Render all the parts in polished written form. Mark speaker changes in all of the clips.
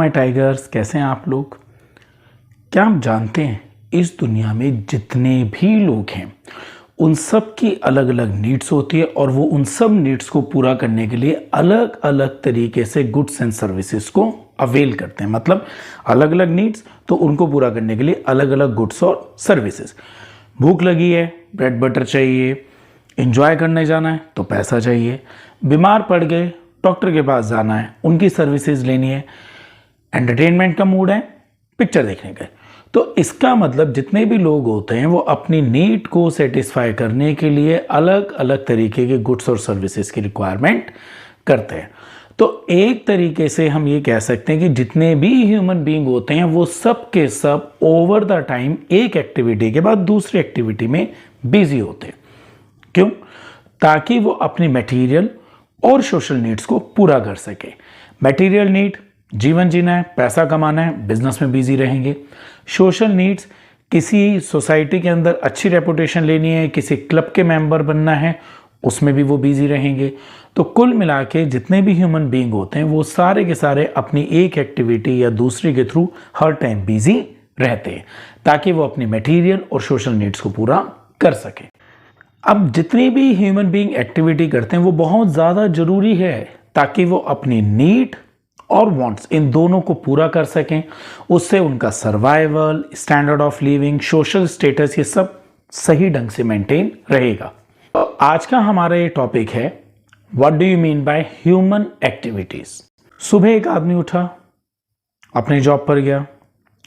Speaker 1: My tigers, कैसे हैं आप लोग। क्या आप जानते हैं इस दुनिया में जितने भी लोग हैं उन सब की अलग अलग नीड्स होती है और वो उन सब नीड्स को पूरा करने के लिए अलग अलग तरीके से गुड्स एंड सर्विसेज को अवेल करते हैं। मतलब अलग अलग नीड्स तो उनको पूरा करने के लिए अलग अलग गुड्स और सर्विसेज। भूख लगी है, ब्रेड बटर चाहिए, एंजॉय करने जाना है तो पैसा चाहिए, बीमार पड़ गए डॉक्टर के पास जाना है, उनकी सर्विसेज लेनी है, एंटरटेनमेंट का मूड है, पिक्चर देखने का। तो इसका मतलब जितने भी लोग होते हैं वो अपनी नीड को सेटिस्फाई करने के लिए अलग अलग तरीके के गुड्स और सर्विसेज की रिक्वायरमेंट करते हैं। तो एक तरीके से हम ये कह सकते हैं कि जितने भी ह्यूमन बीइंग होते हैं वो सब के सब ओवर द टाइम एक एक्टिविटी के बाद दूसरी एक्टिविटी में बिजी होते हैं। क्यों? ताकि वो अपनी मटेरियल और सोशल नीड्स को पूरा कर सके। मटेरियल नीड जीवन जीना है, पैसा कमाना है, बिजनेस में बिजी रहेंगे। सोशल नीड्स किसी सोसाइटी के अंदर अच्छी रेपुटेशन लेनी है, किसी क्लब के मेंबर बनना है, उसमें भी वो बिजी रहेंगे। तो कुल मिला के जितने भी ह्यूमन बीइंग होते हैं वो सारे के सारे अपनी एक एक्टिविटी या दूसरी के थ्रू हर टाइम बिजी रहते हैं ताकि वो अपनी मटेरियल और सोशल नीड्स को पूरा कर सके। अब जितनी भी ह्यूमन बीइंग एक्टिविटी करते हैं वो बहुत ज़्यादा ज़रूरी है ताकि वो अपनी नीड और वांट्स इन दोनों को पूरा कर सकें। उससे उनका survival, standard of living, social status ये सब सही ढंग से मेंटेन रहेगा। तो आज का हमारा ये टॉपिक है what do you mean by human activities. सुबह एक आदमी उठा, अपने जॉब पर गया,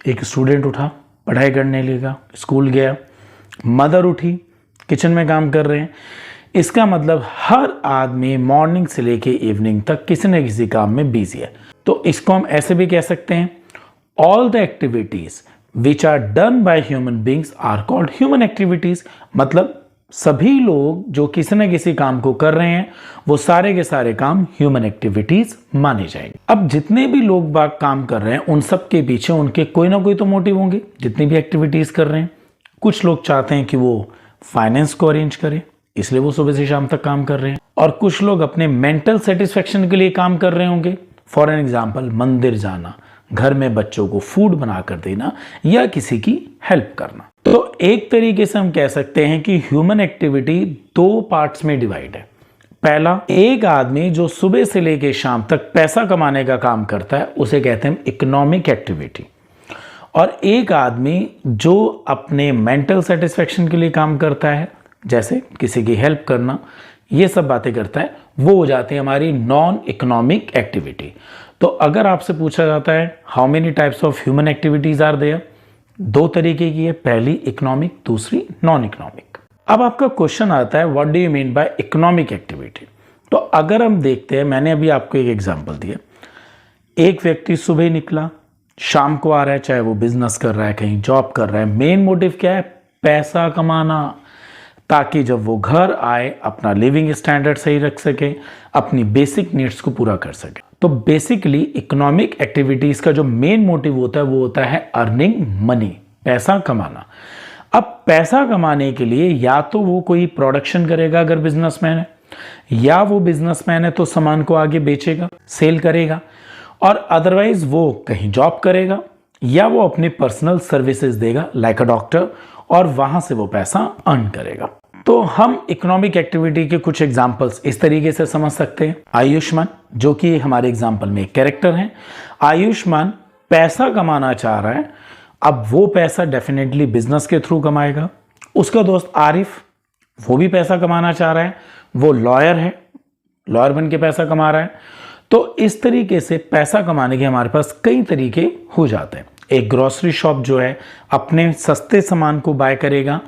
Speaker 1: एक स्टूडेंट उठा, पढ़ाई करने लगा, स्कूल गया, मदर उठी, किचन में काम कर रहे हैं। इसका मतलब हर आदमी मॉर्निंग से लेके इवनिंग तक किसी न किसी काम में बिजी है। तो इसको हम ऐसे भी कह सकते हैं all the activities which are done by human beings are called human activities. मतलब सभी लोग जो किसी न किसी काम को कर रहे हैं वो सारे के सारे काम ह्यूमन एक्टिविटीज माने जाएंगे। अब जितने भी लोग बाग काम कर रहे हैं उन सब के पीछे उनके कोई ना कोई तो मोटिव होंगे। जितनी भी एक्टिविटीज कर रहे हैं, कुछ लोग चाहते हैं कि वो फाइनेंस को अरेंज करें, इसलिए वो सुबह से शाम तक काम कर रहे हैं, और कुछ लोग अपने मेंटल सेटिस्फेक्शन के लिए काम कर रहे होंगे। फॉर एन एग्जाम्पल, मंदिर जाना, घर में बच्चों को फूड बना कर देना या किसी की हेल्प करना। तो एक तरीके से हम कह सकते हैं कि ह्यूमन एक्टिविटी दो पार्ट्स में डिवाइड है। पहला, एक आदमी जो सुबह से लेकर शाम तक पैसा कमाने का काम करता है उसे कहते हैं इकोनॉमिक एक्टिविटी। और एक आदमी जो अपने मेंटल सेटिस्फेक्शन के लिए काम करता है, जैसे किसी की हेल्प करना, ये सब बातें करता है, वो हो जाती है हमारी नॉन इकोनॉमिक एक्टिविटी। तो अगर आपसे पूछा जाता है how many types of human activities are there, दो तरीके की है, पहली इकोनॉमिक, दूसरी नॉन इकोनॉमिक। अब आपका क्वेश्चन आता है what do you mean by economic activity. तो अगर हम देखते हैं, मैंने अभी आपको एक एग्जांपल दिया, एक व्यक्ति सुबह निकला, शाम को आ रहा है, चाहे वो बिजनेस कर रहा है, कहीं जॉब कर रहा है, मेन मोटिव क्या है? पैसा कमाना, ताकि जब वो घर आए अपना लिविंग स्टैंडर्ड सही रख सके, अपनी बेसिक नीड्स को पूरा कर सके। तो बेसिकली इकोनॉमिक एक्टिविटीज का जो मेन मोटिव होता है वो होता है अर्निंग मनी, पैसा कमाना। अब पैसा कमाने के लिए या तो वो कोई प्रोडक्शन करेगा अगर बिजनेसमैन है, या वो बिजनेसमैन है तो सामान को आगे बेचेगा, सेल करेगा, और अदरवाइज वो कहीं जॉब करेगा या वो अपनी पर्सनल सर्विसेज देगा लाइक अ डॉक्टर, और वहां से वो पैसा अर्न करेगा। तो हम इकोनॉमिक एक्टिविटी के कुछ एग्जांपल्स इस तरीके से समझ सकते हैं। आयुष्मान, जो कि हमारे एग्जांपल में एक कैरेक्टर है, आयुष्मान पैसा कमाना चाह रहा है। अब वो पैसा डेफिनेटली बिजनेस के थ्रू कमाएगा। उसका दोस्त आरिफ, वो भी पैसा कमाना चाह रहा है, वो लॉयर है, लॉयर बन के पैसा कमा रहा है। तो इस तरीके से पैसा कमाने के हमारे पास कई तरीके हो जाते हैं। एक ग्रोसरी शॉप जो है अपने सस्ते सामान को बाय करेगा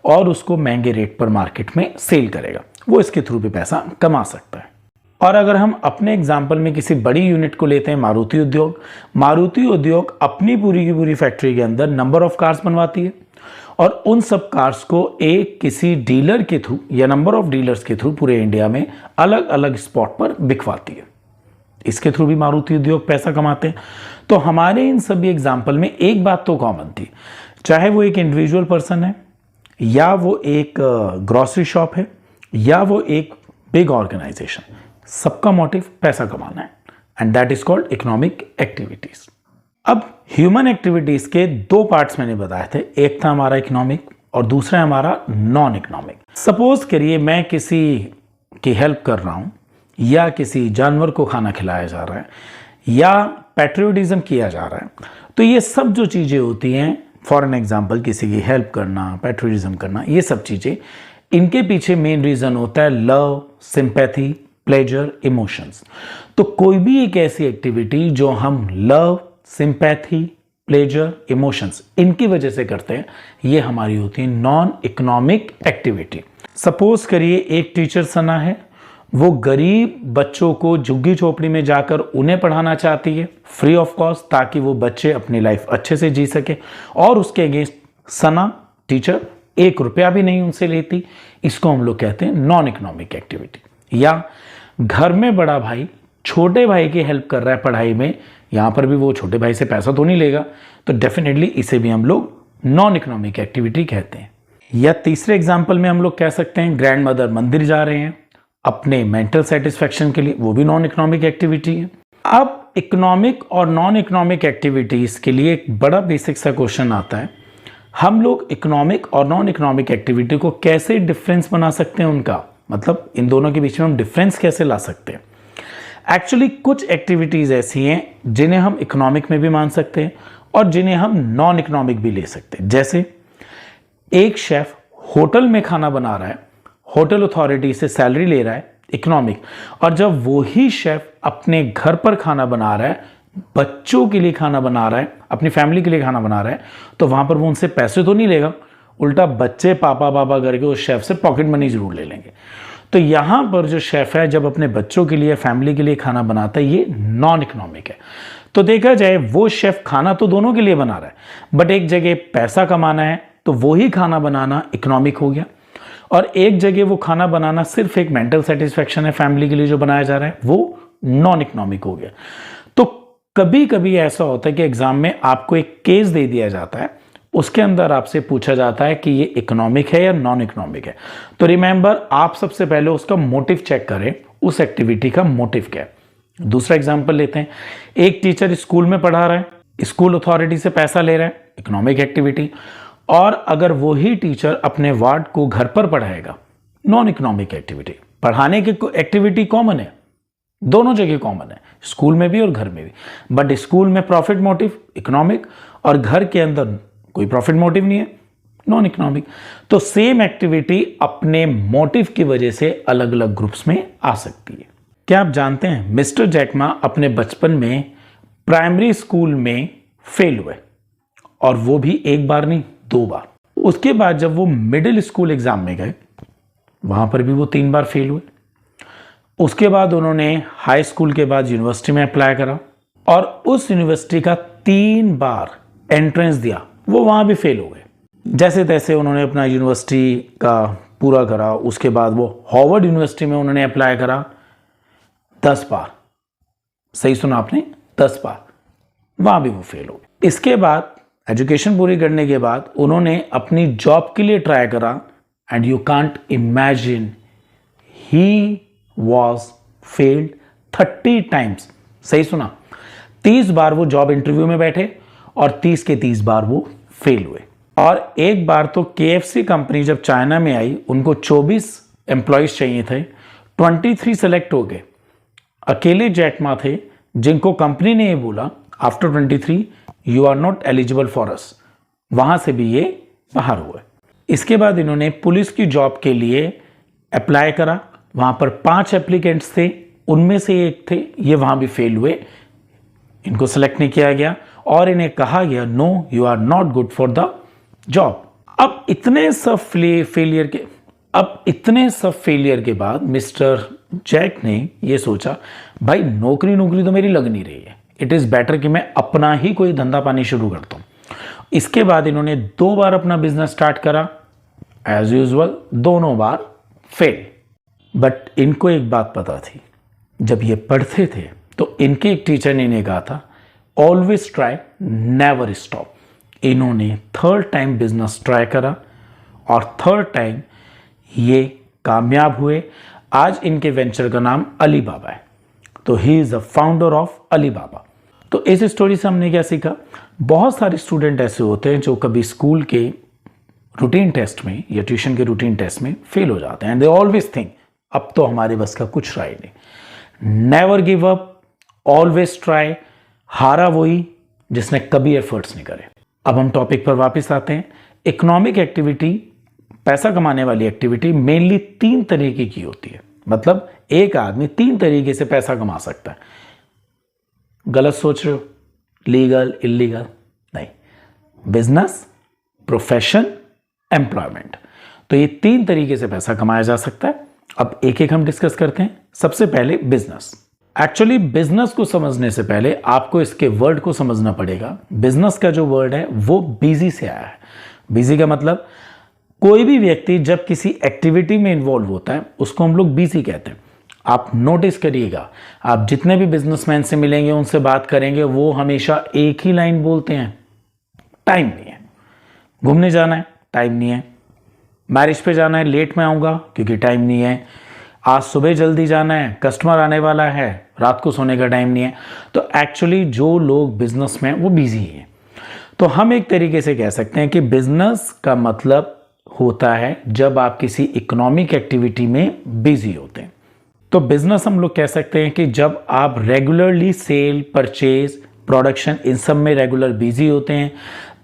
Speaker 1: और उसको महंगे रेट पर मार्केट में सेल करेगा, वो इसके थ्रू भी पैसा कमा सकता है। और अगर हम अपने एग्जाम्पल में किसी बड़ी यूनिट को लेते हैं, मारुति उद्योग, मारुति उद्योग अपनी पूरी की पूरी फैक्ट्री के अंदर नंबर ऑफ कार्स बनवाती है और उन सब कार्स को एक किसी डीलर के थ्रू या नंबर ऑफ डीलर्स के थ्रू पूरे इंडिया में अलग अलग स्पॉट पर बिकवाती है। इसके थ्रू भी मारुति उद्योग पैसा कमाते हैं। तो हमारे इन सभी एग्जाम्पल में एक बात तो कॉमन थी, चाहे वो एक इंडिविजुअल पर्सन है, या वो एक ग्रोसरी शॉप है, या वो एक बिग ऑर्गेनाइजेशन, सबका मोटिव पैसा कमाना है, and that is called economic activities. अब ह्यूमन एक्टिविटीज के दो पार्ट्स मैंने बताए थे, एक था हमारा इकोनॉमिक और दूसरा है हमारा नॉन इकोनॉमिक। सपोज करिए मैं किसी की हेल्प कर रहा हूं या किसी जानवर को खाना खिलाया जा रहा है या पैट्रियोटिज्म किया जा रहा है, तो ये सब जो चीज़ें होती हैं, फॉर एन एग्जाम्पल किसी की हेल्प करना, पैट्रियोटिज्म करना, ये सब चीज़ें, इनके पीछे मेन रीज़न होता है लव, सिंपैथी, प्लेजर, इमोशंस। तो कोई भी एक ऐसी एक्टिविटी जो हम लव, सिंपैथी, प्लेजर, इमोशंस इनकी वजह से करते हैं, ये हमारी होती है नॉन इकोनॉमिक एक्टिविटी। सपोज करिए एक टीचर सना है, वो गरीब बच्चों को झुग्गी झोपड़ी में जाकर उन्हें पढ़ाना चाहती है फ्री ऑफ कॉस्ट, ताकि वो बच्चे अपनी लाइफ अच्छे से जी सके, और उसके अगेंस्ट सना टीचर 1 रुपया भी नहीं उनसे लेती। इसको हम लोग कहते हैं नॉन इकोनॉमिक एक्टिविटी। या घर में बड़ा भाई छोटे भाई की हेल्प कर रहा है पढ़ाई में, यहां पर भी वो छोटे भाई से पैसा तो नहीं लेगा, तो डेफिनेटली इसे भी हम लोग नॉन इकोनॉमिक एक्टिविटी कहते हैं। या तीसरे एग्जाम्पल में हम लोग कह सकते हैं ग्रैंड मदर मंदिर जा रहे हैं अपने मेंटल सेटिस्फेक्शन के लिए, वो भी नॉन इकोनॉमिक एक्टिविटी है। अब इकोनॉमिक और नॉन इकोनॉमिक एक्टिविटीज के लिए एक बड़ा बेसिक सा क्वेश्चन आता है, हम लोग इकोनॉमिक और नॉन इकोनॉमिक एक्टिविटी को कैसे डिफरेंस बना सकते हैं, उनका मतलब इन दोनों के बीच में हम डिफरेंस कैसे ला सकते हैं। एक्चुअली कुछ एक्टिविटीज ऐसी हैं जिन्हें हम इकोनॉमिक में भी मान सकते हैं और जिन्हें हम नॉन इकोनॉमिक भी ले सकते हैं। जैसे एक शेफ होटल में खाना बना रहा है, होटल अथॉरिटी से सैलरी ले रहा है, इकोनॉमिक, और जब वही शेफ अपने घर पर खाना बना रहा है, बच्चों के लिए खाना बना रहा है, अपनी फैमिली के लिए खाना बना रहा है, तो वहां पर वो उनसे पैसे तो नहीं लेगा, उल्टा बच्चे पापा पापा करके उस शेफ से पॉकेट मनी जरूर ले लेंगे। तो यहां पर जो शेफ है जब अपने बच्चों के लिए, फैमिली के लिए खाना बनाता है, ये नॉन इकोनॉमिक है। तो देखा जाए वो शेफ खाना तो दोनों के लिए बना रहा है, बट एक जगह पैसा कमाना है तो वही खाना बनाना इकोनॉमिक हो गया, और एक जगह वो खाना बनाना सिर्फ एक मेंटल सेटिस्फेक्शन है फैमिली के लिए जो बनाया जा रहा है, वो नॉन इकोनॉमिक हो गया। तो कभी कभी ऐसा होता है कि एग्जाम में आपको एक केस दे दिया जाता है, उसके अंदर आपसे पूछा जाता है कि ये इकोनॉमिक है या नॉन इकोनॉमिक है। तो रिमेंबर, आप सबसे पहले उसका मोटिव चेक करें, उस एक्टिविटी का मोटिव क्या है। दूसरा एग्जाम्पल लेते हैं, एक टीचर स्कूल में पढ़ा रहा है, स्कूल अथॉरिटी से पैसा ले रहा है, इकोनॉमिक एक्टिविटी, और अगर वही टीचर अपने वार्ड को घर पर पढ़ाएगा, नॉन इकोनॉमिक एक्टिविटी। पढ़ाने की एक्टिविटी कॉमन है, दोनों जगह कॉमन है, स्कूल में भी और घर में भी, बट स्कूल में प्रॉफिट मोटिव इकोनॉमिक, और घर के अंदर कोई प्रॉफिट मोटिव नहीं है, नॉन इकोनॉमिक। तो सेम एक्टिविटी अपने मोटिव की वजह से अलग अलग ग्रुप्स में आ सकती है। क्या आप जानते हैं मिस्टर जैकमा अपने बचपन में प्राइमरी स्कूल में फेल हुए, और वो भी एक बार नहीं 2 बार। उसके बाद जब वो मिडिल स्कूल एग्जाम में गए, वहां पर भी वो 3 बार फेल हुए। उसके बाद उन्होंने हाई स्कूल के बाद यूनिवर्सिटी में अप्लाई करा, और उस यूनिवर्सिटी का 3 बार एंट्रेंस दिया, वो वहां भी फेल हो गए। जैसे तैसे उन्होंने अपना यूनिवर्सिटी का पूरा करा, उसके बाद वो हार्वर्ड यूनिवर्सिटी में उन्होंने अप्लाई करा 10 बार। सही सुना आपने, 10 बार, वहां भी वो फेल हो गए। इसके बाद एजुकेशन पूरी करने के बाद उन्होंने अपनी जॉब के लिए ट्राई करा, and you can't imagine, he was failed 30 times. सही सुना, 30 बार वो जॉब इंटरव्यू में बैठे और 30 के 30 बार वो फेल हुए। और एक बार तो KFC कंपनी जब चाइना में आई, उनको 24 एम्प्लॉयज चाहिए थे, 23 सेलेक्ट हो गए। अकेले जैकमा थे जिनको कंपनी ने ये बोला after 23 you are not eligible for us, वहां से भी ये बाहर हुए। इसके बाद इन्होंने पुलिस की जॉब के लिए अप्लाई करा, वहां पर 5 एप्लीकेंट्स थे, उनमें से एक थे, ये वहां भी फेल हुए, इनको सेलेक्ट नहीं किया गया और इन्हें कहा गया no you are not good for the job. अब इतने सब फेलियर के बाद मिस्टर जैक ने ये सोचा, भाई नौकरी तो मेरी लग नहीं रही है, इट इज बेटर कि मैं अपना ही कोई धंधा पानी शुरू करता हूं। इसके बाद इन्होंने 2 बार अपना बिजनेस स्टार्ट करा, एज यूजुअल दोनों बार फेल। बट इनको एक बात पता थी, जब ये पढ़ते थे तो इनके एक टीचर ने इन्हें कहा था ऑलवेज ट्राई नेवर स्टॉप। इन्होंने 3rd टाइम बिजनेस ट्राई करा और 3rd टाइम ये कामयाब हुए। आज इनके वेंचर का नाम अलीबाबा है, तो he is the founder of Alibaba. तो इस स्टोरी से हमने क्या सीखा, बहुत सारे स्टूडेंट ऐसे होते हैं जो कभी स्कूल के रूटीन टेस्ट में या ट्यूशन के रूटीन टेस्ट में फेल हो जाते हैं एंड दे ऑलवेज थिंक अब तो हमारे बस का कुछ रहा ही नहीं। Never give up, always try. हारा वही जिसने कभी एफर्ट्स नहीं करे। अब हम टॉपिक पर वापस आते हैं। इकोनॉमिक एक्टिविटी, पैसा कमाने वाली एक्टिविटी मेनली 3 तरीके की होती है। मतलब एक आदमी 3 तरीके से पैसा कमा सकता है। गलत सोच रहे हो? लीगल, इलीगल नहीं, बिजनेस, प्रोफेशन, एम्प्लॉयमेंट। तो ये 3 तरीके से पैसा कमाया जा सकता है। अब एक एक हम डिस्कस करते हैं। सबसे पहले बिजनेस। एक्चुअली बिजनेस को समझने से पहले आपको इसके वर्ड को समझना पड़ेगा। बिजनेस का जो वर्ड है वो बिजी से आया है। बिजी का मतलब कोई भी व्यक्ति जब किसी एक्टिविटी में इन्वॉल्व होता है उसको हम लोग बिजी कहते हैं। आप नोटिस करिएगा, आप जितने भी बिजनेसमैन से मिलेंगे, उनसे बात करेंगे, वो हमेशा एक ही लाइन बोलते हैं, टाइम नहीं है। घूमने जाना है, टाइम नहीं है। मैरिज पे जाना है, लेट में आऊँगा क्योंकि टाइम नहीं है। आज सुबह जल्दी जाना है, कस्टमर आने वाला है, रात को सोने का टाइम नहीं है। तो एक्चुअली जो लोग बिजनेस में वो बिजी हैं। तो हम एक तरीके से कह सकते हैं कि बिजनेस का मतलब होता है जब आप किसी इकोनॉमिक एक्टिविटी में बिजी होते हैं। तो बिजनेस हम लोग कह सकते हैं कि जब आप रेगुलरली सेल, परचेज, प्रोडक्शन इन सब में रेगुलर बिजी होते हैं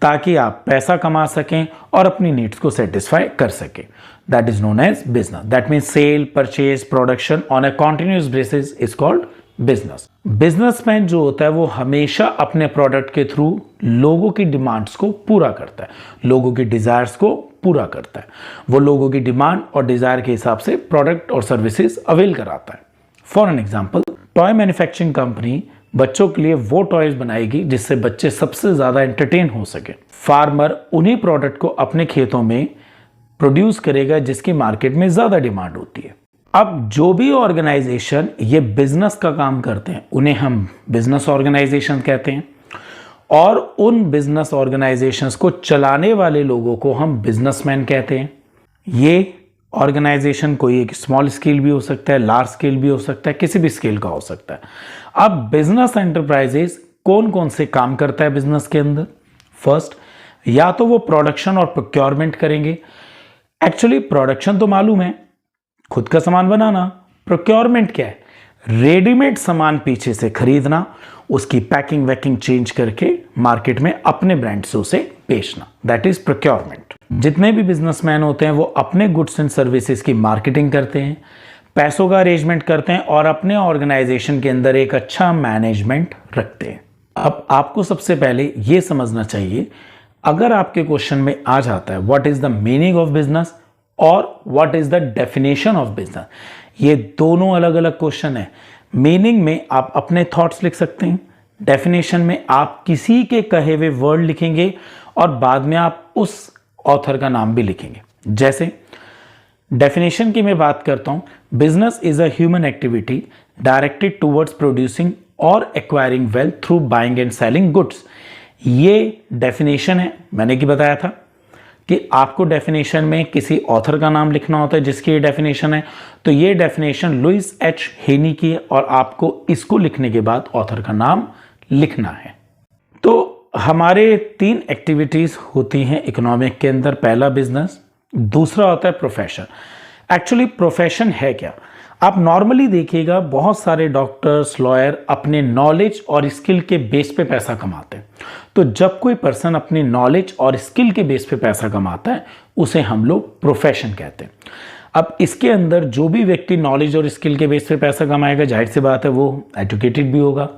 Speaker 1: ताकि आप पैसा कमा सकें और अपनी नीड्स को सेटिस्फाई कर सकें। That is known as business. That means sale, purchase, production on a continuous basis is called business. Businessman जो होता है वो हमेशा अपने प्रोडक्ट के थ्रू लोगों की डिमांड्स को पूरा करता है, लोगों की डिजायर्स को पूरा करता है। वो लोगों की डिमांड और डिजायर के हिसाब से प्रोडक्ट और सर्विसेज अवेल कराता है। For an example, toy manufacturing company बच्चों के लिए वो टॉयज बनाएगी जिससे बच्चे सबसे ज्यादा एंटरटेन हो सके। फार्मर उन्हीं प्रोडक्ट को अपने खेतों में प्रोड्यूस करेगा जिसकी मार्केट में ज्यादा डिमांड होती है। अब जो भी ऑर्गेनाइजेशन ये बिजनेस का काम करते हैं उन्हें हम बिजनेस ऑर्गेनाइजेशन कहते हैं और उन बिजनेस ऑर्गेनाइजेशंस को चलाने वाले लोगों को हम बिजनेसमैन कहते हैं। ये ऑर्गेनाइजेशन कोई एक स्मॉल स्केल भी हो सकता है, लार्ज स्केल भी हो सकता है, किसी भी स्केल का हो सकता है। अब बिजनेस एंटरप्राइजेस कौन कौन से काम करता है बिजनेस के अंदर? फर्स्ट, या तो वो प्रोडक्शन और प्रोक्योरमेंट करेंगे। एक्चुअली प्रोडक्शन तो मालूम है, खुद का सामान बनाना। प्रोक्योरमेंट क्या है? रेडीमेड सामान पीछे से खरीदना, उसकी पैकिंग वैकिंग चेंज करके मार्केट में अपने ब्रांड से उसे बेचना। That is procurement. जितने भी बिजनेसमैन होते हैं वो अपने गुड्स एंड सर्विसेज की मार्केटिंग करते हैं, पैसों का अरेंजमेंट करते हैं और अपने ऑर्गेनाइजेशन के अंदर एक अच्छा मैनेजमेंट रखते हैं। अब आपको सबसे पहले यह समझना चाहिए, अगर आपके क्वेश्चन में आ जाता है what is the meaning of business और what is the definition of business, ये दोनों अलग अलग क्वेश्चन है। मीनिंग में आप अपने थॉट्स लिख सकते हैं, डेफिनेशन में आप किसी के कहे हुए वर्ड लिखेंगे और बाद में आप उस ऑथर का नाम भी लिखेंगे। जैसे डेफिनेशन की मैं बात करता हूं, business is a human activity directed towards producing or acquiring wealth through buying and selling goods. ये डेफिनेशन है। मैंने क्या बताया था कि आपको डेफिनेशन में किसी ऑथर का नाम लिखना होता है जिसकी ये डेफिनेशन है। तो ये डेफिनेशन लुइस एच हेनी की है और आपको इसको लिखने के बाद ऑथर का नाम लिखना है। तो हमारे 3 एक्टिविटीज होती हैं इकोनॉमिक के अंदर। पहला बिजनेस, दूसरा होता है प्रोफेशन। एक्चुअली प्रोफेशन है क्या? आप नॉर्मली देखिएगा बहुत सारे डॉक्टर्स, लॉयर अपने नॉलेज और स्किल के बेस पे पैसा कमाते हैं। तो जब कोई पर्सन अपनी नॉलेज और स्किल के बेस पे पैसा कमाता है उसे हम लोग प्रोफेशन कहते हैं। अब इसके अंदर जो भी व्यक्ति नॉलेज और स्किल के बेस पे पैसा कमाएगा, जाहिर सी बात है वो एजुकेटेड भी होगा,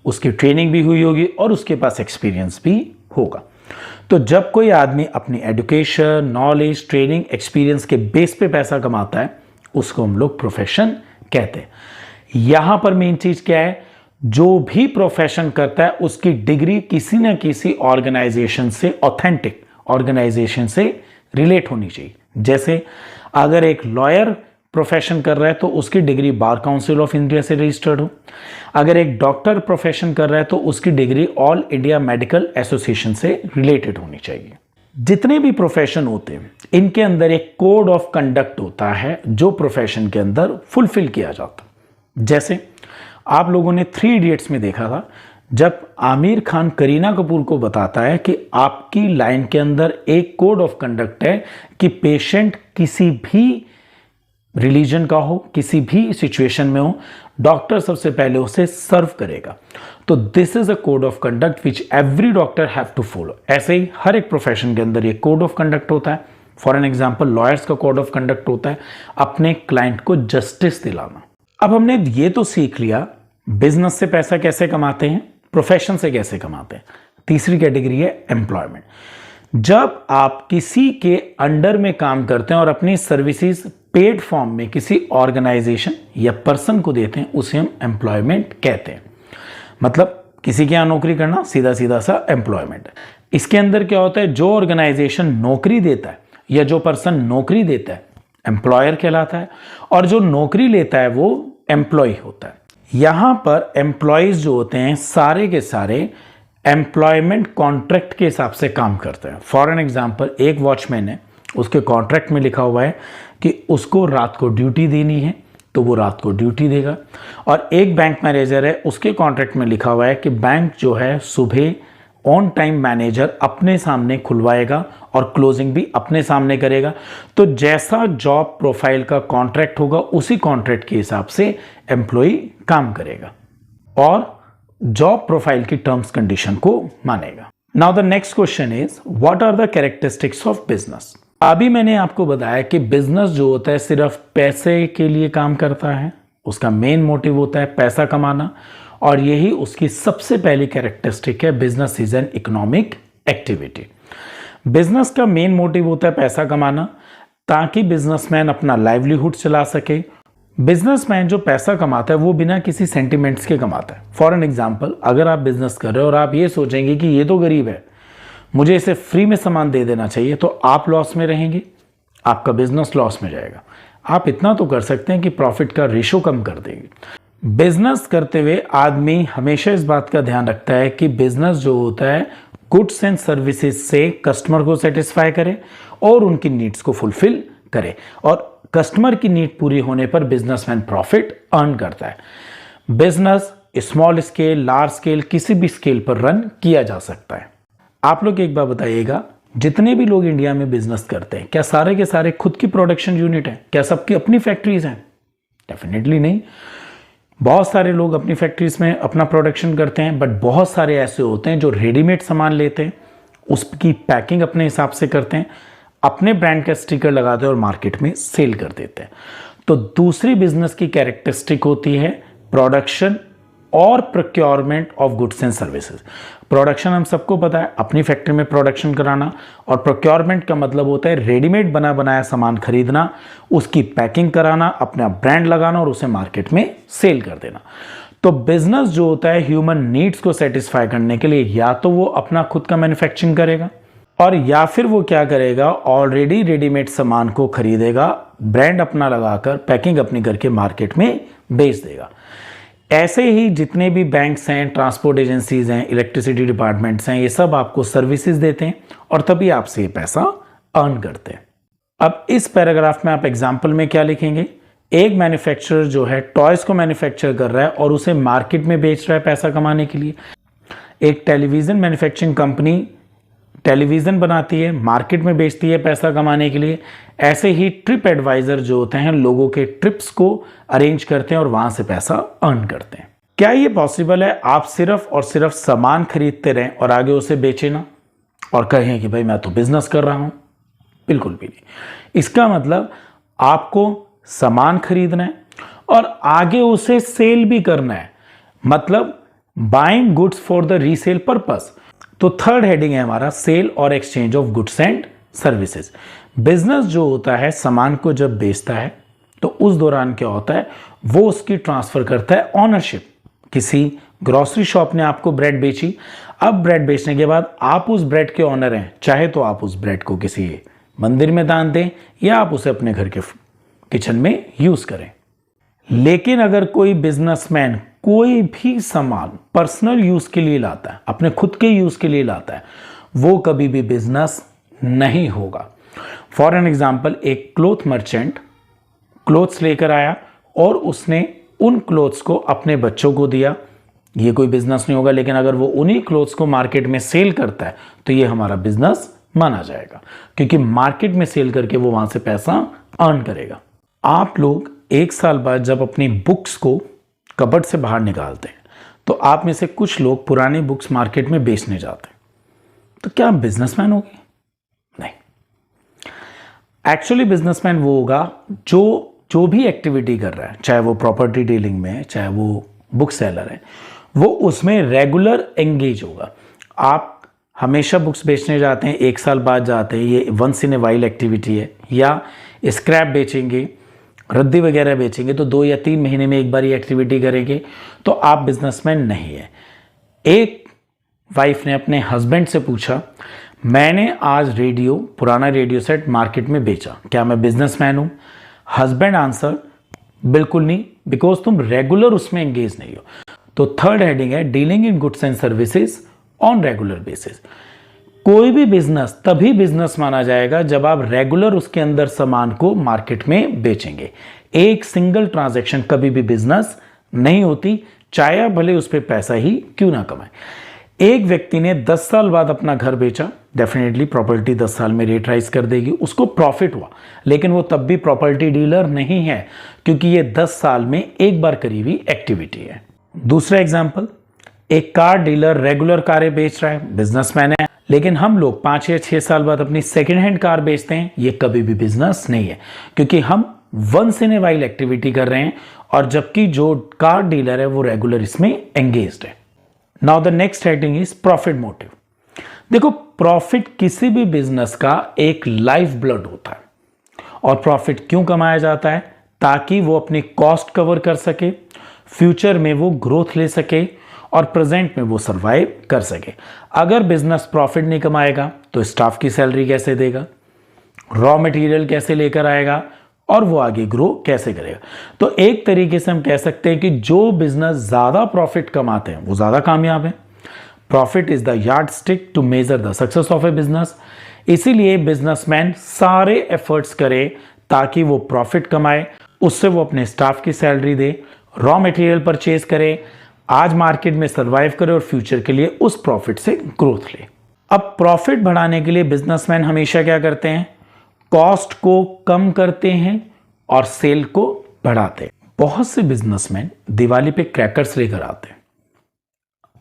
Speaker 1: उसकी ट्रेनिंग भी हुई होगी और उसके पास एक्सपीरियंस भी होगा। तो जब कोई आदमी अपनी एजुकेशन, नॉलेज, ट्रेनिंग, एक्सपीरियंस के बेस पे पैसा कमाता है उसको हम लोग प्रोफेशन कहते हैं। यहां पर मेन चीज क्या है? जो भी प्रोफेशन करता है उसकी डिग्री किसी न किसी ऑर्गेनाइजेशन से, ऑथेंटिक ऑर्गेनाइजेशन से रिलेट होनी चाहिए। जैसे अगर एक लॉयर प्रोफेशन कर रहा है तो उसकी degree bar council of India से रजिस्टर्ड हो। अगर एक डॉक्टर प्रोफेशन कर रहा है तो उसकी degree all India medical association से रिलेटेड होनी चाहिए। जितने भी प्रोफेशन होते हैं इनके अंदर एक कोड ऑफ कंडक्ट होता है जो प्रोफेशन के अंदर फुलफिल किया जाता है। जैसे आप लोगों ने 3 इडियट्स में देखा था, जब आमिर खान करीना कपूर को बताता है कि आपकी लाइन के अंदर एक कोड ऑफ कंडक्ट है कि पेशेंट किसी भी रिलीजन का हो, किसी भी सिचुएशन में हो, डॉक्टर सबसे पहले उसे सर्व करेगा। तो this is a code of conduct which every doctor have to follow. ऐसे ही हर एक प्रोफेशन के अंदर ये कोड ऑफ कंडक्ट होता है। फॉर एन एग्जाम्पल, लॉयर्स का कोड ऑफ कंडक्ट होता है अपने क्लाइंट को जस्टिस दिलाना। अब हमने ये तो सीख लिया बिजनेस से पैसा कैसे कमाते हैं, प्रोफेशन से कैसे कमाते हैं। तीसरी कैटेगरी है एम्प्लॉयमेंट। जब आप किसी के अंडर में काम करते हैं और अपनी सर्विसेज पेड फॉर्म में किसी ऑर्गेनाइजेशन या पर्सन को देते हैं, उसे हम एम्प्लॉयमेंट कहते हैं। मतलब किसी के यहां नौकरी करना सीधा सीधा सा एम्प्लॉयमेंट है। इसके अंदर क्या होता है, जो ऑर्गेनाइजेशन नौकरी देता है या जो पर्सन नौकरी देता है एम्प्लॉयर कहलाता है, और जो नौकरी लेता है वो एम्प्लॉय होता है। यहां पर एम्प्लॉयज जो होते हैं सारे के सारे एम्प्लॉयमेंट कॉन्ट्रैक्ट के हिसाब से काम करते हैं। फॉर एन एग्जाम्पल, एक वॉचमैन है, उसके कॉन्ट्रैक्ट में लिखा हुआ है कि उसको रात को ड्यूटी देनी है तो वो रात को ड्यूटी देगा। और एक बैंक मैनेजर है, उसके कॉन्ट्रैक्ट में लिखा हुआ है कि बैंक जो है सुबह ऑन टाइम मैनेजर अपने सामने खुलवाएगा और क्लोजिंग भी अपने सामने करेगा। तो जैसा जॉब प्रोफाइल का कॉन्ट्रैक्ट होगा उसी कॉन्ट्रैक्ट के हिसाब से एम्प्लॉय काम करेगा और जॉब प्रोफाइल की टर्म्स कंडीशन को मानेगा। Now the next question is what are the characteristics of business. अभी मैंने आपको बताया कि बिजनेस जो होता है सिर्फ पैसे के लिए काम करता है, उसका मेन मोटिव होता है पैसा कमाना, और यही उसकी सबसे पहली कैरेक्टरिस्टिक है। Business is an economic activity. Business का मेन मोटिव होता है पैसा कमाना ताकि बिजनेसमैन अपना लाइवलीहुड चला सके। बिजनेसमैन जो पैसा कमाता है वो बिना किसी सेंटिमेंट्स के कमाता है। फॉर एन एग्जाम्पल, अगर आप बिजनेस कर रहे हो और आप ये सोचेंगे कि ये तो गरीब है, मुझे इसे फ्री में सामान दे देना चाहिए, तो आप लॉस में रहेंगे, आपका बिजनेस लॉस में जाएगा। आप इतना तो कर सकते हैं कि प्रॉफिट का रेशो कम कर देंगे। बिजनेस करते हुए आदमी हमेशा इस बात का ध्यान रखता है कि बिजनेस जो होता है गुड्स एंड सर्विसेज से कस्टमर को सेटिस्फाई करे और उनकी नीड्स को फुलफिल करे, और कस्टमर की नीड पूरी होने पर बिजनेसमैन प्रॉफिट अर्न करता है। Business small scale, large scale, किसी भी स्केल पर रन किया जा सकता है। आप लोग एक बार बताइएगा, जितने भी लोग इंडिया में बिजनेस करते हैं क्या सारे के सारे खुद की प्रोडक्शन यूनिट है? क्या सबकी अपनी फैक्ट्रीज हैं? डेफिनेटली नहीं। बहुत सारे लोग अपनी फैक्ट्रीज में अपना प्रोडक्शन करते हैं, बट बहुत सारे ऐसे होते हैं जो रेडीमेड सामान लेते हैं, उसकी पैकिंग अपने हिसाब से करते हैं, अपने ब्रांड का स्टिकर लगाते हैं और मार्केट में सेल कर देते हैं। तो दूसरी बिजनेस की कैरेक्टरिस्टिक होती है प्रोडक्शन और procurement of goods and services. Production हम सबको पता है, अपनी फैक्ट्री में प्रोडक्शन कराना, और प्रोक्योरमेंट का मतलब होता है रेडीमेड बना बनाया सामान खरीदना, उसकी पैकिंग कराना, अपना ब्रांड लगाना और उसे मार्केट में सेल कर देना। तो बिजनेस जो होता है ह्यूमन नीड्स को सेटिस्फाई करने के लिए या तो वो अपना खुद का मैन्युफैक्चरिंग करेगा, और या फिर वो क्या करेगा, ऑलरेडी रेडीमेड सामान को खरीदेगा, ब्रांड अपना लगाकर पैकिंग अपनी करके मार्केट में बेच देगा। ऐसे ही जितने भी बैंक्स हैं, ट्रांसपोर्ट एजेंसीज हैं, इलेक्ट्रिसिटी डिपार्टमेंट्स हैं, ये सब आपको सर्विसेज देते हैं और तभी आपसे ये पैसा अर्न करते हैं। अब इस पैराग्राफ में आप एग्जाम्पल में क्या लिखेंगे, एक मैन्युफैक्चरर जो है टॉयज को मैन्युफैक्चर कर रहा है और उसे मार्केट में बेच रहा है पैसा कमाने के लिए। एक टेलीविजन मैन्युफैक्चरिंग कंपनी टेलीविजन बनाती है, मार्केट में बेचती है पैसा कमाने के लिए। ऐसे ही ट्रिप एडवाइजर जो होते हैं लोगों के ट्रिप्स को अरेंज करते हैं और वहां से पैसा अर्न करते हैं। क्या ये पॉसिबल है आप सिर्फ और सिर्फ सामान खरीदते रहें और आगे उसे बेचे ना और कहें कि भाई मैं तो बिजनेस कर रहा हूं? बिल्कुल भी नहीं। इसका मतलब आपको सामान खरीदना है और आगे उसे सेल भी करना है, मतलब buying goods for the resale purpose. तो थर्ड हेडिंग है हमारा सेल और exchange of goods and services. Business जो होता है सामान को जब बेचता है तो उस दौरान क्या होता है, वो उसकी ट्रांसफर करता है ऑनरशिप। किसी ग्रोसरी शॉप ने आपको ब्रेड बेची, अब ब्रेड बेचने के बाद आप उस ब्रेड के ऑनर हैं, चाहे तो आप उस ब्रेड को किसी मंदिर में दान दें या आप उसे अपने घर के किचन में यूज करें। लेकिन अगर कोई बिजनेसमैन कोई भी सामान पर्सनल यूज के लिए लाता है, अपने खुद के यूज के लिए लाता है, वो कभी भी बिजनेस नहीं होगा। फॉर एन एग्जाम्पल, एक क्लोथ मर्चेंट क्लोथ्स लेकर आया और उसने उन क्लोथ्स को अपने बच्चों को दिया ये कोई बिजनेस नहीं होगा, लेकिन अगर वो उन्हीं क्लोथ्स को मार्केट में सेल करता है तो ये हमारा बिजनेस माना जाएगा, क्योंकि मार्केट में सेल करके वो वहां से पैसा अर्न करेगा। आप लोग 1 साल बाद जब अपनी बुक्स को कबर्ड से बाहर निकालते हैं तो आप में से कुछ लोग पुरानी बुक्स मार्केट में बेचने जाते हैं, तो क्या आप बिजनेसमैन होंगे? नहीं। एक्चुअली बिजनेसमैन वो होगा जो भी एक्टिविटी कर रहा है, चाहे वो प्रॉपर्टी डीलिंग में है, चाहे वो बुक सेलर है, वो उसमें रेगुलर एंगेज होगा। आप हमेशा बुक्स बेचने जाते हैं, 1 साल बाद जाते हैं, ये once in a while activity है, या स्क्रैप बेचेंगे, रद्दी वगैरह बेचेंगे तो 2 या 3 महीने में एक बार ये एक्टिविटी करेंगे, तो आप बिजनेसमैन नहीं है। एक वाइफ ने अपने हस्बैंड से पूछा, मैंने आज पुराना रेडियो सेट मार्केट में बेचा, क्या मैं बिजनेसमैन हूं? हस्बैंड आंसर, बिल्कुल नहीं, बिकॉज तुम रेगुलर उसमें एंगेज नहीं हो। तो थर्ड हेडिंग है dealing in goods and services on regular basis. कोई भी बिजनेस तभी बिजनेस माना जाएगा जब आप रेगुलर उसके अंदर सामान को मार्केट में बेचेंगे। एक सिंगल ट्रांजैक्शन कभी भी बिजनेस नहीं होती, चाहे आप भले उस पर पैसा ही क्यों ना कमाए। एक व्यक्ति ने 10 साल बाद अपना घर बेचा, डेफिनेटली प्रॉपर्टी 10 साल में रेट राइज कर देगी, उसको प्रॉफिट हुआ, लेकिन वो तब भी प्रॉपर्टी डीलर नहीं है, क्योंकि ये 10 साल में एक बार करी हुई एक्टिविटी है। दूसरा एग्जाम्पल, एक कार डीलर रेगुलर कारें बेच रहा है, बिजनेसमैन है, लेकिन हम लोग 5 या 6 साल बाद अपनी सेकेंड हैंड कार बेचते हैं, ये कभी भी बिजनेस नहीं है, क्योंकि हम once in a while activity कर रहे हैं, और जबकि जो कार डीलर है वो रेगुलर इसमें एंगेज्ड है। Now the next heading is profit motive. देखो, प्रॉफिट किसी भी बिजनेस का एक लाइफ ब्लड होता है, और प्रॉफिट क्यों कमाया जाता है? ताकि वो अपनी कॉस्ट कवर कर सके, फ्यूचर में वो ग्रोथ ले सके, और प्रेजेंट में वो सरवाइव कर सके। अगर बिजनेस प्रॉफिट नहीं कमाएगा तो स्टाफ की सैलरी कैसे देगा, रॉ मटेरियल कैसे लेकर आएगा, और वो आगे ग्रो कैसे करेगा? तो एक तरीके से हम कह सकते हैं कि जो बिजनेस ज्यादा प्रॉफिट कमाते हैं वो ज्यादा कामयाब है। Profit is the yardstick to measure the success of a business. इसीलिए बिजनेसमैन सारे एफर्ट्स करे ताकि वो प्रॉफिट कमाए, उससे वो अपने स्टाफ की सैलरी दे, रॉ मटेरियल परचेज करे, आज मार्केट में सरवाइव करे, और फ्यूचर के लिए उस प्रॉफिट से ग्रोथ ले। अब प्रॉफिट बढ़ाने के लिए बिजनेसमैन हमेशा क्या करते हैं? कॉस्ट को कम करते हैं और सेल को बढ़ाते हैं। बहुत से बिजनेसमैन दिवाली पे क्रैकर्स लेकर आते हैं।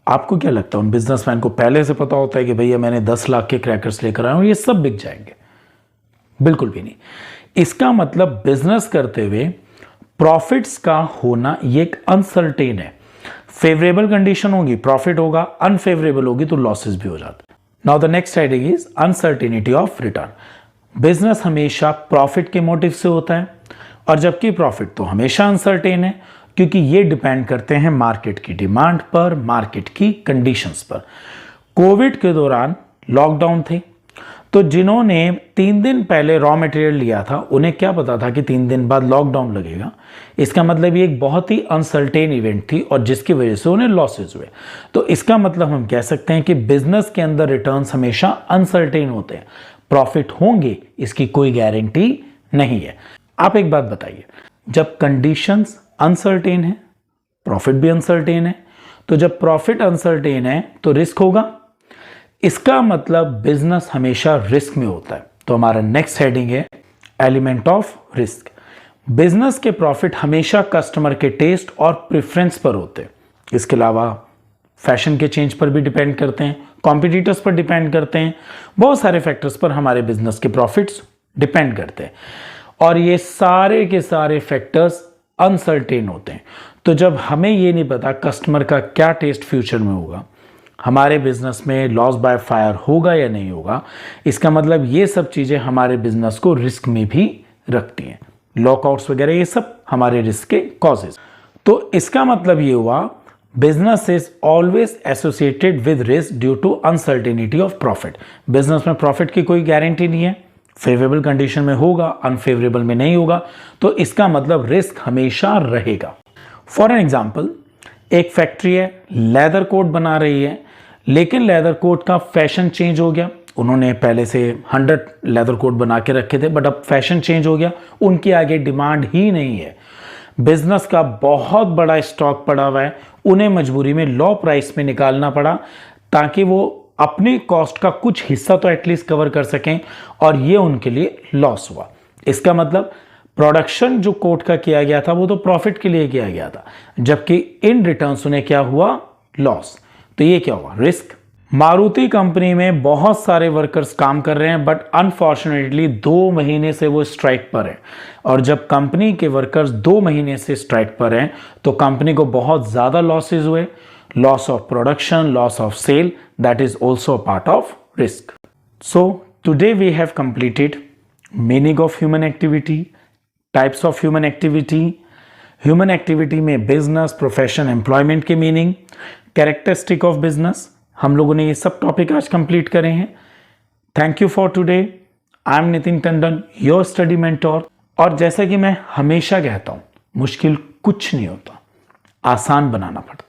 Speaker 1: आपको क्या लगता है, उन बिजनेसमैन को पहले से पता होता है कि भैया मैंने 10 लाख के क्रैकर्स लेकर आया हूं, ये सब बिक जाएंगे? बिल्कुल भी नहीं। इसका मतलब बिजनेस करते हुए प्रॉफिट्स का होना ये एक अनसर्टेन है। फेवरेबल कंडीशन होगी प्रॉफिट होगा, अनफेवरेबल होगी तो लॉसेस भी हो जाते हैं। Now the next heading is uncertainty of return. Business हमेशा प्रॉफिट के मोटिव से होता है, और जबकि प्रॉफिट तो हमेशा अनसर्टेन है, क्योंकि ये डिपेंड करते हैं मार्केट की डिमांड पर, मार्केट की कंडीशंस पर। कोविड के दौरान लॉकडाउन थे, तो जिन्होंने 3 दिन पहले रॉ मटेरियल लिया था उन्हें क्या पता था कि 3 दिन बाद लॉकडाउन लगेगा। इसका मतलब ये एक बहुत ही अनसर्टेन इवेंट थी, और जिसकी वजह से उन्हें लॉसेज हुए। तो इसका मतलब हम कह सकते हैं कि बिजनेस के अंदर रिटर्न्स हमेशा अनसर्टेन होते हैं। प्रॉफिट होंगे इसकी कोई गारंटी नहीं है। आप एक बात बताइए, जब कंडीशंस अनसर्टेन है, प्रॉफिट भी अनसर्टेन है, तो जब प्रॉफिट अनसर्टेन है तो रिस्क होगा। इसका मतलब बिजनेस हमेशा रिस्क में होता है। तो हमारा नेक्स्ट हेडिंग है एलिमेंट ऑफ रिस्क। बिजनेस के प्रॉफिट हमेशा कस्टमर के टेस्ट और प्रेफरेंस पर होते हैं। इसके अलावा फैशन के चेंज पर भी डिपेंड करते हैं, कॉम्पिटिटर्स पर डिपेंड करते हैं, बहुत सारे फैक्टर्स पर हमारे बिजनेस के प्रॉफिट्स डिपेंड करते हैं, और ये सारे के सारे फैक्टर्स अनसर्टेन होते हैं। तो जब हमें ये नहीं पता कस्टमर का क्या टेस्ट फ्यूचर में होगा, हमारे बिजनेस में लॉस बाय फायर होगा या नहीं होगा, इसका मतलब ये सब चीजें हमारे बिजनेस को रिस्क में भी रखती हैं। लॉकआउट्स वगैरह ये सब हमारे रिस्क के कॉजेज। तो इसका मतलब ये हुआ business is always associated with risk due to uncertainty of profit. Business में प्रॉफिट की कोई गारंटी नहीं है, फेवरेबल कंडीशन में होगा, अनफेवरेबल में नहीं होगा, तो इसका मतलब रिस्क हमेशा रहेगा। फॉर एन एग्जाम्पल, एक फैक्ट्री है, लेदर कोट बना रही है, लेकिन लेदर कोट का फैशन चेंज हो गया। उन्होंने पहले से 100 लेदर कोट बना के रखे थे, बट अब फैशन चेंज हो गया, उनकी आगे डिमांड ही नहीं है। बिजनेस का बहुत बड़ा स्टॉक पड़ा हुआ है, उन्हें मजबूरी में लो प्राइस में निकालना पड़ा ताकि वो अपनी कॉस्ट का कुछ हिस्सा तो एटलीस्ट कवर कर सकें, और ये उनके लिए लॉस हुआ। इसका मतलब प्रोडक्शन जो कोर्ट का किया गया था वो तो प्रॉफिट के लिए किया गया था, जबकि इन रिटर्न्स उन्हें क्या हुआ? लॉस। तो ये क्या हुआ? रिस्क। मारुति कंपनी में बहुत सारे वर्कर्स काम कर रहे हैं, बट अनफॉर्चुनेटली 2 महीने से वो स्ट्राइक पर हैं, और जब कंपनी के वर्कर्स 2 महीने से स्ट्राइक पर हैं तो कंपनी को बहुत ज़्यादा लॉसेज हुए, loss of production, loss of sale, that is also part of risk. So today we have completed meaning of human activity, types of human activity, human activity में बिजनेस, प्रोफेशन, एम्प्लॉयमेंट के meaning, characteristic of business. हम लोगों ने ये सब topic आज complete करे हैं। Thank you for today. I am Nitin Tandon, your study mentor. और जैसा कि मैं हमेशा कहता हूं, मुश्किल कुछ नहीं होता, आसान बनाना पड़ता।